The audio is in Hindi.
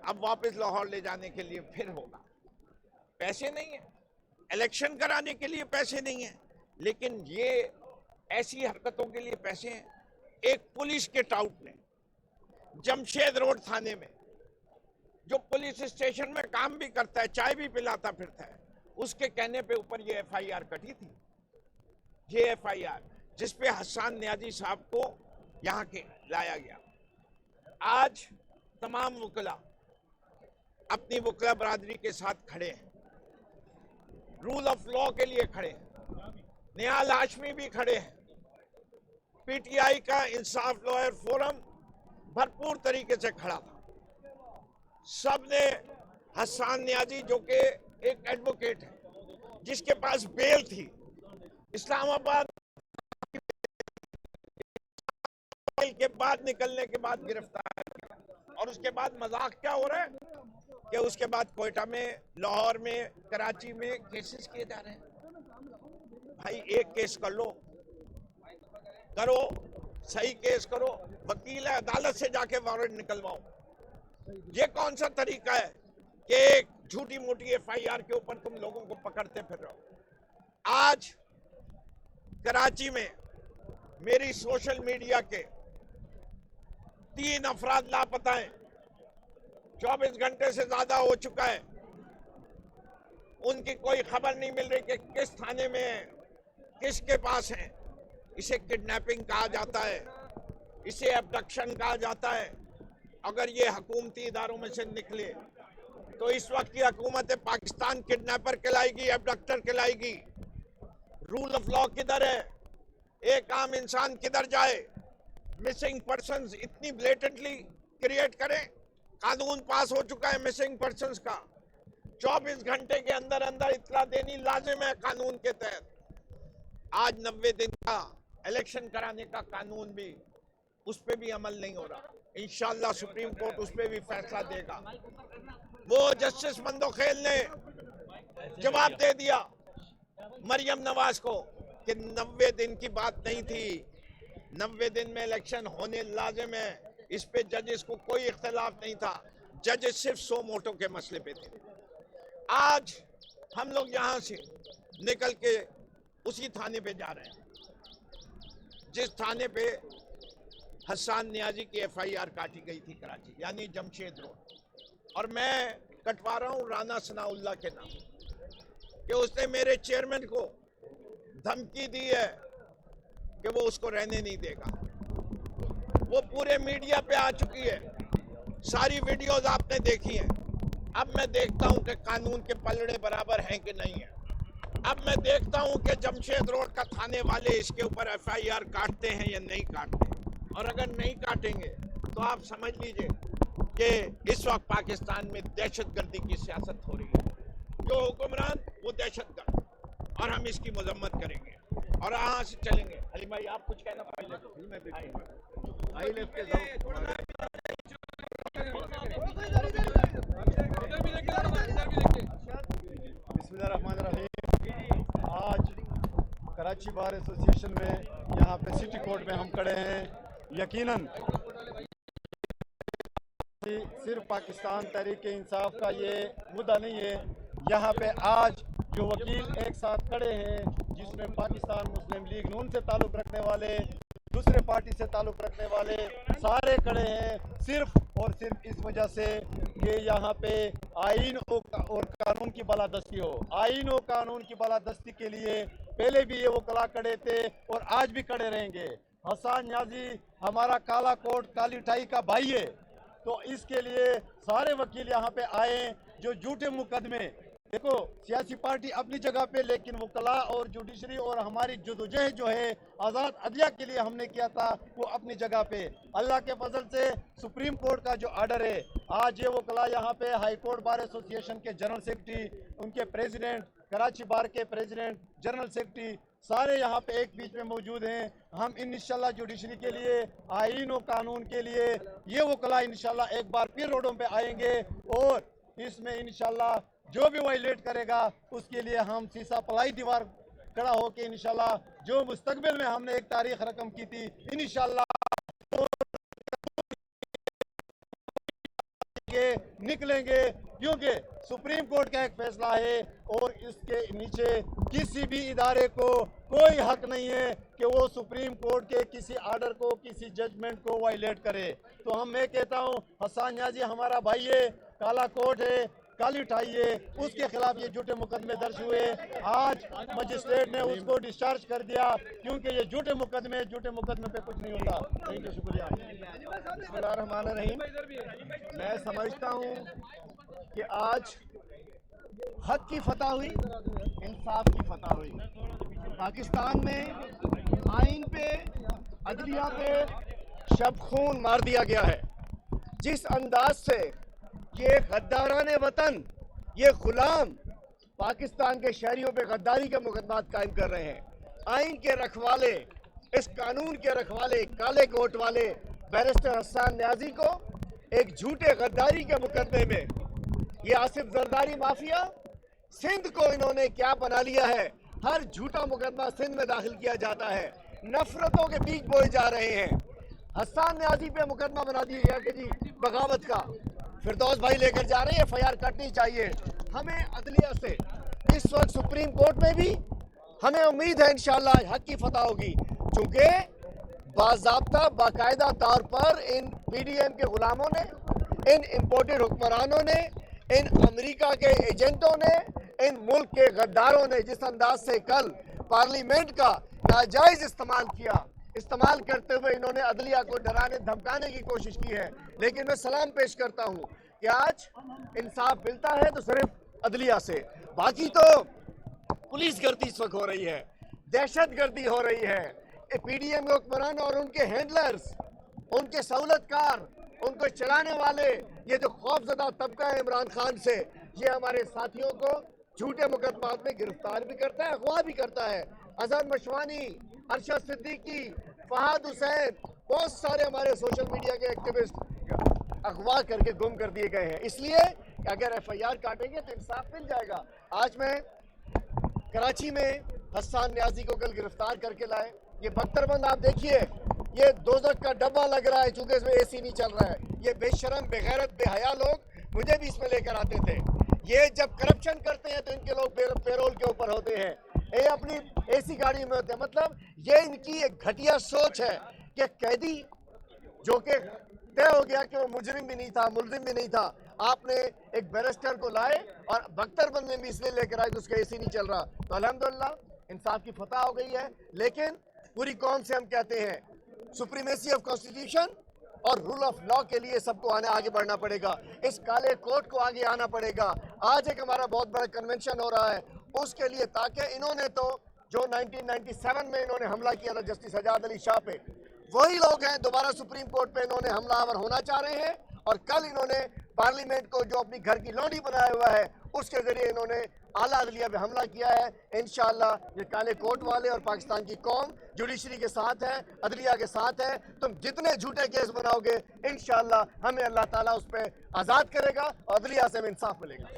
अब वापस लाहौर ले जाने के लिए फिर होगा। पैसे नहीं है, इलेक्शन कराने के लिए पैसे नहीं है, लेकिन ये ऐसी हरकतों के लिए पैसे हैं। एक पुलिस के टाउट ने जमशेद रोड थाने में, जो पुलिस स्टेशन में काम भी करता है, चाय भी पिलाता फिरता है, उसके कहने पे ऊपर ये एफआईआर कटी थी। ये एफआईआर जिसपे हसन न्याजी साहब को यहाँ के लाया गया। आज तमाम वकला अपनी वकला बरादरी के साथ खड़े हैं, रूल ऑफ लॉ के लिए खड़े हैं। निहाल हाशमी भी खड़े हैं। पीटीआई का इंसाफ लॉयर फोरम भरपूर तरीके से खड़ा था। सबने हसन न्याजी, जो कि एक एडवोकेट है, जिसके पास बेल थी, इस्लामाबाद के बाद निकलने के बाद गिरफ्तार किया। और उसके बाद मजाक क्या हो रहा है कि उसके बाद कोयटा में, लाहौर में, कराची में केसेस किए जा रहे हैं। भाई एक केस कर लो, करो, सही केस करो, वकील है, अदालत से जाके वारंट निकलवाओ। ये कौन सा तरीका है कि एक झूठी मोटी एफआईआर के ऊपर तुम लोगों को पकड़ते फिर रहे हो। आज कराची में मेरी सोशल मीडिया के 3 अफराद लापता हैं। 24 घंटे से ज्यादा हो चुका है, उनकी कोई खबर नहीं मिल रही कि किस थाने में है, किसके पास है। इसे किडनैपिंग कहा जाता है, इसे अबडक्शन कहा जाता है। अगर ये हुकूमती इदारों में से निकले तो इस वक्त की हुकूमत पाकिस्तान किडनैपर कहलाएगी, अबडक्टर कहलाएगी। रूल ऑफ लॉ किधर है? एक आम इंसान किधर जाए? मिसिंग पर्सन्स इतनी ब्लेटेंटली क्रिएट करें। कानून पास हो चुका है मिसिंग पर्सन्स का, 24 घंटे के अंदर अंदर इत्तला देनी लाजिम है कानून के तहत। आज 90 दिन का इलेक्शन कराने का कानून भी, उस पर भी अमल नहीं हो रहा। इंशाअल्लाह सुप्रीम कोर्ट उस पर भी फैसला देगा। वो जस्टिस मंदोखेल ने जवाब दे दिया मरियम नवाज को कि 90 दिन की बात नहीं थी, 90 दिन में इलेक्शन होने लाजिम है। इस पे जजेस को कोई इख्तिलाफ नहीं था, जजेस सिर्फ 100 वोटों के मसले पे थे। आज हम लोग यहाँ से निकल के उसी थाने पे जा रहे हैं जिस थाने पे हसन न्याजी की एफआईआर काटी गई थी, कराची यानी जमशेद रोड। और मैं कटवा रहा हूँ राना सनाउल्लाह के नाम कि उसने मेरे चेयरमैन को धमकी दी है कि वो उसको रहने नहीं देगा। वो पूरे मीडिया पे आ चुकी है, सारी वीडियोस आपने देखी हैं। अब मैं देखता हूं कि कानून के पलड़े बराबर हैं कि नहीं है। अब मैं देखता हूं कि जमशेद रोड का थाने वाले इसके ऊपर एफआईआर काटते हैं या नहीं काटते। और अगर नहीं काटेंगे तो आप समझ लीजिए कि इस वक्त पाकिस्तान में दहशतगर्दी की सियासत हो रही है। जो हुक्मरान वो दहशतगर्द, और हम इसकी मजम्मत करेंगे और यहाँ से चलेंगे। अली भाई आप कुछ कहना पहले आज कराची बार एसोसिएशन में यहाँ पे सिटी कोर्ट में हम खड़े हैं। यकीनन सिर्फ पाकिस्तान तहरीक इंसाफ का ये मुद्दा नहीं है। यहाँ पे आज जो वकील एक साथ खड़े हैं, जिसमें पाकिस्तान मुस्लिम लीग नून से ताल्लुक़ रखने वाले, दूसरे पार्टी से ताल्लुक़ रखने वाले सारे खड़े हैं, सिर्फ और सिर्फ इस वजह से कि यहाँ पे आइन और कानून की बालादस्ती हो। आइन और कानून की बालादस्ती के लिए पहले भी ये वकला खड़े थे और आज भी खड़े रहेंगे। हसन न्याजी हमारा काला कोट काली टाई का भाई है, तो इसके लिए सारे वकील यहाँ पे आए जो झूठे मुकदमे। देखो सियासी पार्टी अपनी जगह पे, लेकिन वकला और जुडिशरी और हमारी जदोजहद जो है आज़ाद अदलिया के लिए हमने किया था, वो अपनी जगह पे। अल्लाह के फजल से सुप्रीम कोर्ट का जो आर्डर है, आज ये वकला यहाँ पे हाई कोर्ट बार एसोसिएशन के जनरल सेक्रेटरी, उनके प्रेसिडेंट, कराची बार के प्रेसिडेंट, जनरल सेक्रेटरी, सारे यहाँ पे एक बीच में मौजूद हैं। हम इंशाल्लाह जुडिशरी के लिए, आइन और कानून के लिए ये वकला इंशाल्लाह एक बार फिर रोडों पे आएंगे और इसमें इंशाल्लाह जो भी वायलेट करेगा उसके लिए हम सीसा पलाई दीवार खड़ा होकर इंशाल्लाह जो मुस्तकबिल में हमने एक तारीख रकम की थी, इंशाल्लाह के निकलेंगे, क्योंकि सुप्रीम कोर्ट का एक फैसला है और इसके नीचे किसी भी इदारे को कोई हक नहीं है कि वो सुप्रीम कोर्ट के किसी आर्डर को, किसी जजमेंट को वायलेट करे। तो मैं कहता हूँ हसन न्याजी हमारा भाई है, काला कोर्ट है, काली उठाई है, उसके खिलाफ ये झूठे मुकदमे दर्ज हुए। आज मजिस्ट्रेट ने उसको डिस्चार्ज कर दिया, क्योंकि ये झूठे मुकदमे पे कुछ नहीं होता। थैंक यू, शुक्रिया। बिस्मिल्लाहिर्रहमानिर्रहीम। मैं समझता हूँ कि आज हक की फतह हुई, इंसाफ की फतह हुई। पाकिस्तान में आइन पे, अदलिया पे शब खून मार दिया गया है। जिस अंदाज से ये गद्दाराने वतन, ये गुलाम पाकिस्तान के शहरियों पे गद्दारी के मुकदमात कायम कर रहे हैं, आइन के रखवाले, इस कानून के रखवाले, काले कोट वाले बैरिस्टर हसन न्याजी को एक झूठे गद्दारी के मुकदमे में, ये आसिफ जरदारी माफिया, सिंध को इन्होंने क्या बना लिया है। हर झूठा मुकदमा सिंध में दाखिल किया जाता है, नफरतों के बीज बोए जा रहे हैं। हसन न्याजी पे मुकदमा बना दिया गया कि जी बगावत का, फिरदौस भाई लेकर जा रहे हैं, एफआईआर कटनी चाहिए। हमें अदलिया से इस वक्त सुप्रीम कोर्ट में भी हमें उम्मीद है इंशाअल्लाह हक की फतह होगी, क्योंकि बाज़ाब्ता बाकायदा तौर पर इन पीडीएम के गुलामों ने, इन इम्पोर्टेड हुक्मरानों ने, इन अमेरिका के एजेंटों ने, इन मुल्क के गद्दारों ने जिस अंदाज से कल पार्लियामेंट का नाजायज इस्तेमाल करते हुए इन्होंने अदलिया को डराने धमकाने की कोशिश की है। लेकिन मैं सलाम पेश करता हूँ कि आज इंसाफ मिलता है तो सिर्फ अदलिया से, बाकी तो पुलिस गर्दी इस वक्त हो रही है, दहशत गर्दी हो रही है। पीडीएम के हुक्मरान और उनके हैंडलर्स, उनके सहूलतकार, उनको चलाने वाले, ये जो खौफजदा तबका है इमरान खान से, ये हमारे साथियों को झूठे मुकदमात में गिरफ्तार भी करता है, अगवा भी करता है। अजहर मशवानी, अरशद सिद्दीकी, फहाद हुसैन, बहुत सारे हमारे सोशल मीडिया के एक्टिविस्ट अगवा करके गुम कर दिए गए हैं। इसलिए अगर एफआईआर काटेंगे तो इंसाफ मिल जाएगा। आज मैं कराची में हसन न्याजी को कल गिरफ्तार करके लाए। ये बख्तरबंद आप देखिए, ये दोज़ख का डब्बा लग रहा है, चूंकि इसमें एसी नहीं चल रहा है। ये बेशरम, बेगैरत, बेहया लोग मुझे भी इसमें लेकर आते थे। ये जब करप्शन करते हैं तो इनके लोग पेरोल के ऊपर होते हैं, ये अपनी एसी गाड़ी में होते हैं। मतलब ये इनकी एक घटिया सोच है कि कैदी जो कि तय हो गया कि वो मुजरिम भी नहीं था, मुलजिम भी नहीं था, आपने एक बैरिस्टर को लाए और बख्तरबंद में भी इसलिए लेकर आए कि उसका एसी नहीं चल रहा। तो अल्हम्दुलिल्लाह इंसाफ की फतह हो गई है। लेकिन पूरी कौम से हम कहते हैं सुप्रीमेसी ऑफ कॉन्स्टिट्यूशन और रूल ऑफ लॉ के लिए सबको आगे बढ़ना पड़ेगा। इस काले कोर्ट को आगे आना पड़ेगा। आज एक हमारा बहुत बड़ा कन्वेंशन हो रहा है उसके लिए, ताकि इन्होंने तो जो 1997 में इन्होंने हमला किया था जस्टिस आजाद अली शाह पे, वही लोग हैं दोबारा सुप्रीम कोर्ट पे इन्होंने हमलावर होना चाह रहे हैं। और कल इन्होंने पार्लियामेंट को जो अपनी घर की लौंडी बनाया हुआ है उसके जरिए इन्होंने आला अदलिया पे हमला किया है। इंशाअल्लाह ये काले कोर्ट वाले और पाकिस्तान की कौम जुडिशरी के साथ है, अदलिया के साथ है। तुम जितने झूठे केस बनाओगे इंशाअल्लाह हमें अल्लाह ताला उस पर आज़ाद करेगा और अदलिया से हमें इंसाफ मिलेगा।